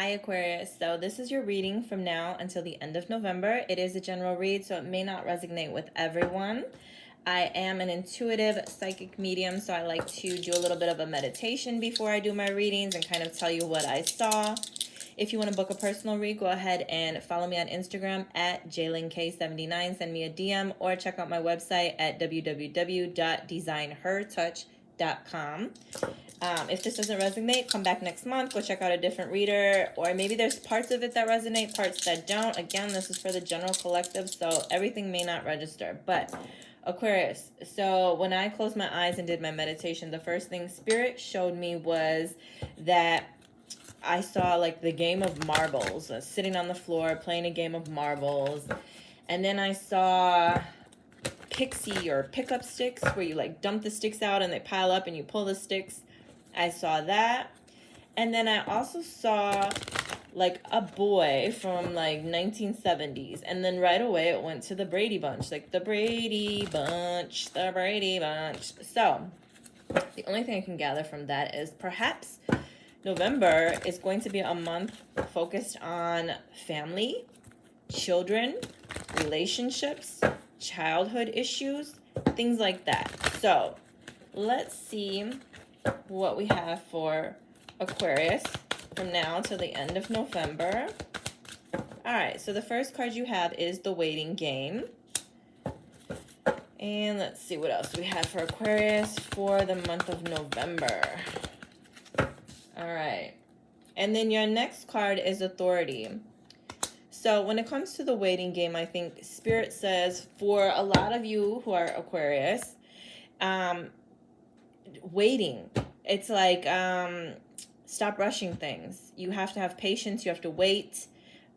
Hi Aquarius, so this is your reading from now until the end of November. It is a general read, so it may not resonate with everyone. I am an intuitive psychic medium, so I like to do a little bit of a meditation before I do my readings and kind of tell you what I saw. If you want to book a personal read, go ahead and follow me on Instagram at jaylink79. Send me a DM or check out my website at www.designhertouch.com. If this doesn't resonate, come back next month, go check out a different reader, or maybe there's parts of it that resonate, parts that don't. Again, this is for the general collective, so everything may not register. But Aquarius, so when I closed my eyes and did my meditation, the first thing Spirit showed me was that I saw like the game of marbles, sitting on the floor playing a game of marbles. And then I saw pixie or pickup sticks where you like dump the sticks out and they pile up and you pull the sticks. I saw that. And then I also saw like a boy from like 1970s. And then right away it went to the Brady Bunch, like the Brady Bunch, the Brady Bunch. So the only thing I can gather from that is perhaps November is going to be a month focused on family, children, relationships, childhood issues, things like that. So let's see what we have for Aquarius from now till the end of November. All right, so the first card you have is the waiting game. And let's see what else we have for Aquarius for the month of November. All right. And then your next card is authority. So when it comes to the waiting game, I think Spirit says for a lot of you who are Aquarius, waiting. It's like stop rushing things. You have to have patience. You have to wait.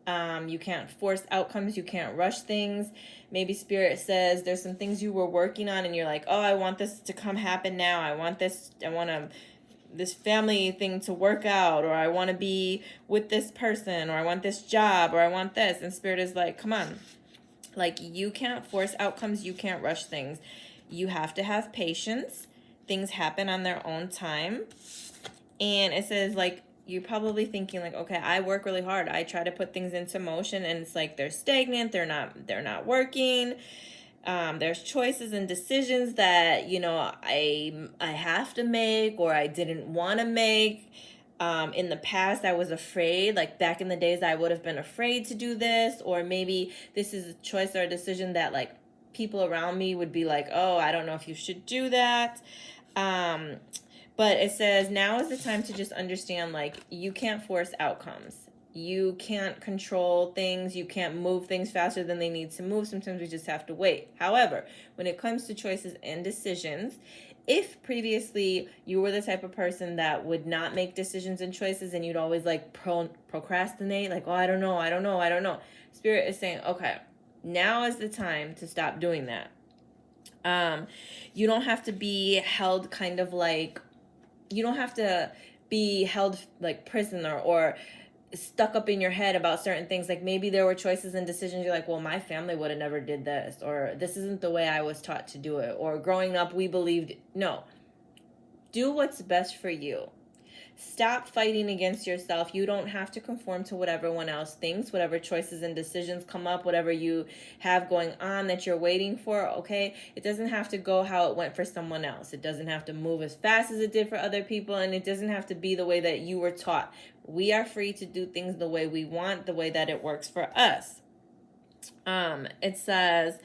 You can't force outcomes. You can't rush things. Maybe Spirit says there's some things you were working on and you're like, oh, I want this to come happen now. I want this family thing to work out, or I want to be with this person, or I want this job, or I want this. And Spirit is like, come on. Like, you can't force outcomes. You can't rush things. You have to have patience. Things happen on their own time. And it says, like, you're probably thinking, like, okay, I work really hard. I try to put things into motion, and it's like they're stagnant. They're not working. There's choices and decisions that, you know, I have to make or I didn't want to make. In the past, I was afraid, like back in the days, I would have been afraid to do this, or maybe this is a choice or a decision that like people around me would be like, oh, I don't know if you should do that. But it says now is the time to just understand, like, you can't force outcomes. You can't control things. You can't move things faster than they need to move. Sometimes we just have to wait. However, when it comes to choices and decisions, if previously you were the type of person that would not make decisions and choices and you'd always like procrastinate, like, oh, I don't know. Spirit is saying, okay, now is the time to stop doing that. You don't have to be held kind of like, you don't have to be held like prisoner or stuck up in your head about certain things. Like maybe there were choices and decisions you're like, well, my family would have never did this, or this isn't the way I was taught to do it, or growing up we believed. No, do what's best for you. Stop fighting against yourself. You don't have to conform to what everyone else thinks, whatever choices and decisions come up, whatever you have going on that you're waiting for, okay? It doesn't have to go how it went for someone else. It doesn't have to move as fast as it did for other people, and it doesn't have to be the way that you were taught. We are free to do things the way we want, the way that it works for us. It says,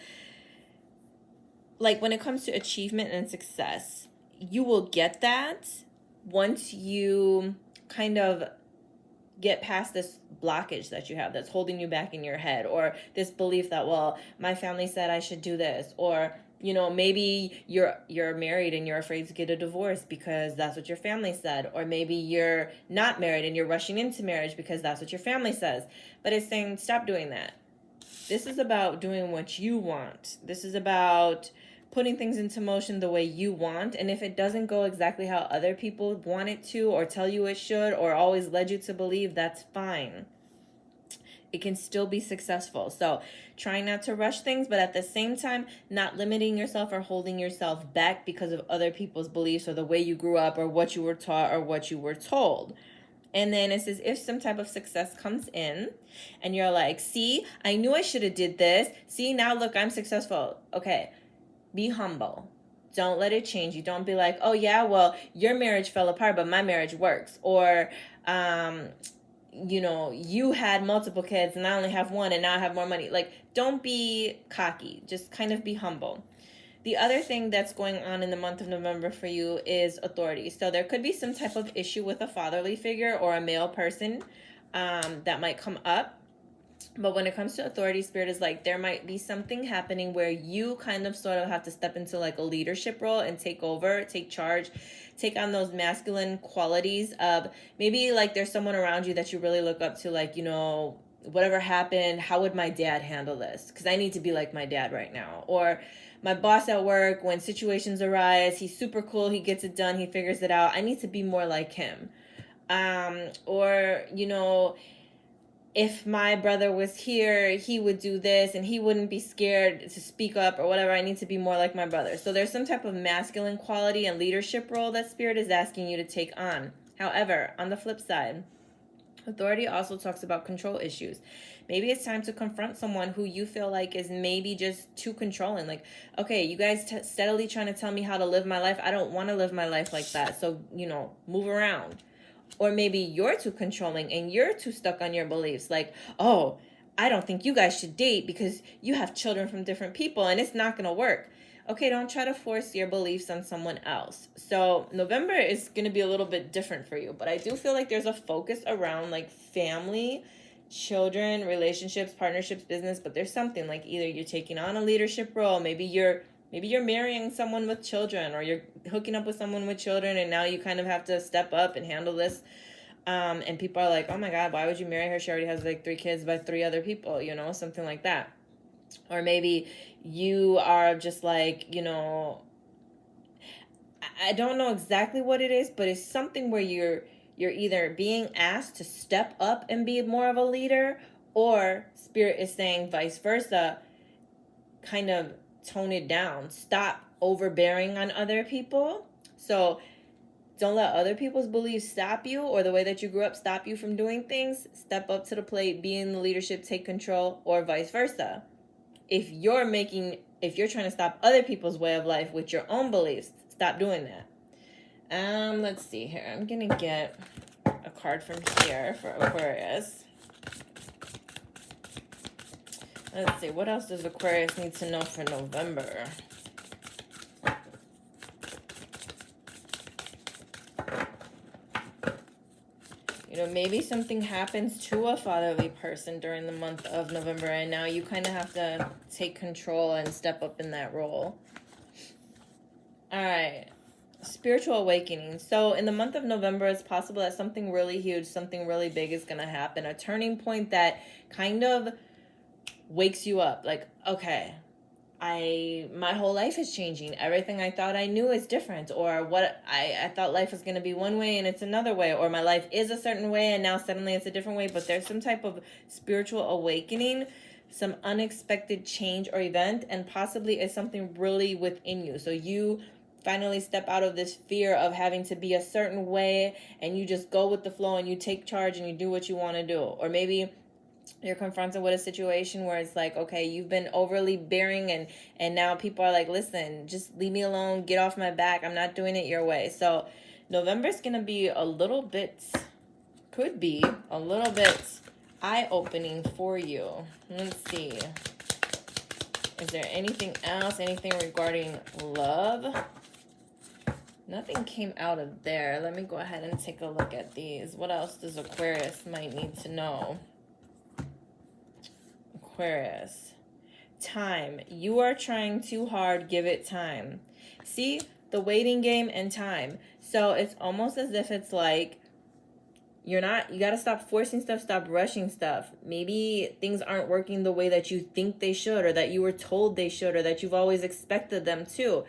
like, when it comes to achievement and success, you will get that once you kind of get past this blockage that you have that's holding you back in your head, or this belief that, well, my family said I should do this, or, you know, maybe you're married and you're afraid to get a divorce because that's what your family said, or maybe you're not married and you're rushing into marriage because that's what your family says. But it's saying, stop doing that. This is about doing what you want. This is about putting things into motion the way you want. And if it doesn't go exactly how other people want it to, or tell you it should, or always led you to believe, that's fine. It can still be successful. So trying not to rush things, but at the same time, not limiting yourself or holding yourself back because of other people's beliefs or the way you grew up or what you were taught or what you were told. And then it says, if some type of success comes in and you're like, see, I knew I should have did this. See, now look, I'm successful. Okay, be humble. Don't let it change you. Don't be like, oh yeah, well, your marriage fell apart, but my marriage works. Or, you know, you had multiple kids and I only have one and now I have more money. Like, don't be cocky. Just kind of be humble. The other thing that's going on in the month of November for you is authority. So there could be some type of issue with a fatherly figure or a male person that might come up. But when it comes to authority, Spirit is like, there might be something happening where you kind of sort of have to step into like a leadership role and take over, take charge, take on those masculine qualities of maybe like there's someone around you that you really look up to, like, you know, whatever happened, how would my dad handle this? Because I need to be like my dad right now. Or my boss at work, when situations arise, he's super cool, he gets it done, he figures it out. I need to be more like him. Or, you know, if my brother was here, he would do this and he wouldn't be scared to speak up or whatever. I need to be more like my brother. So there's some type of masculine quality and leadership role that Spirit is asking you to take on. However, on the flip side, authority also talks about control issues. Maybe it's time to confront someone who you feel like is maybe just too controlling. Like, okay, you guys steadily trying to tell me how to live my life. I don't want to live my life like that. So, you know, move around. Or maybe you're too controlling and you're too stuck on your beliefs. Like, oh, I don't think you guys should date because you have children from different people and it's not going to work. Okay, don't try to force your beliefs on someone else. So November is going to be a little bit different for you. But I do feel like there's a focus around like family, children, relationships, partnerships, business. But there's something like either you're taking on a leadership role. Maybe you're marrying someone with children, or you're hooking up with someone with children, and now you kind of have to step up and handle this. And people are like, oh my God, why would you marry her? She already has like 3 kids by 3 other people, you know, something like that. Or maybe you are just like, you know, I don't know exactly what it is, but it's something where you're either being asked to step up and be more of a leader, or Spirit is saying vice versa, kind of tone it down. Stop overbearing on other people. So don't let other people's beliefs stop you, or the way that you grew up stop you from doing things. Step up to the plate, be in the leadership, take control, or vice versa. If you're trying to stop other people's way of life with your own beliefs, stop doing that. Let's see here. I'm gonna get a card from here for Aquarius. Let's see, what else does Aquarius need to know for November? You know, maybe something happens to a fatherly person during the month of November, and now you kind of have to take control and step up in that role. All right. Spiritual awakening. So in the month of November, it's possible that something really huge, something really big is going to happen. A turning point that kind of wakes you up. Like, okay, my whole life is changing. Everything I thought I knew is different. Or what I thought life was going to be one way and it's another way. Or my life is a certain way and now suddenly it's a different way. But there's some type of spiritual awakening, some unexpected change or event, and possibly it's something really within you. So you finally step out of this fear of having to be a certain way and you just go with the flow and you take charge and you do what you want to do. Or maybe you're confronted with a situation where it's like, okay, you've been overly bearing and now people are like, listen, just leave me alone, get off my back, I'm not doing it your way. So November's gonna be could be a little bit eye-opening for you. Let's see, is there anything else, anything regarding love? Nothing came out of there. Let me go ahead and take a look at these. What else does Aquarius might need to know? Aquarius. Time. You are trying too hard. Give it time. See? The waiting game and time. So it's almost as if it's like you got to stop forcing stuff, stop rushing stuff. Maybe things aren't working the way that you think they should, or that you were told they should, or that you've always expected them to.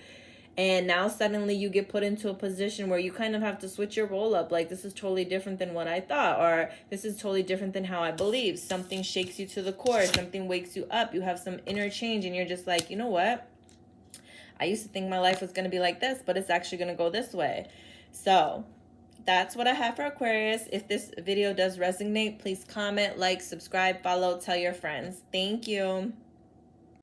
And now suddenly you get put into a position where you kind of have to switch your role up. Like, this is totally different than what I thought. Or this is totally different than how I believe. Something shakes you to the core. Something wakes you up. You have some inner change. And you're just like, you know what? I used to think my life was going to be like this, but it's actually going to go this way. So that's what I have for Aquarius. If this video does resonate, please comment, like, subscribe, follow, tell your friends. Thank you.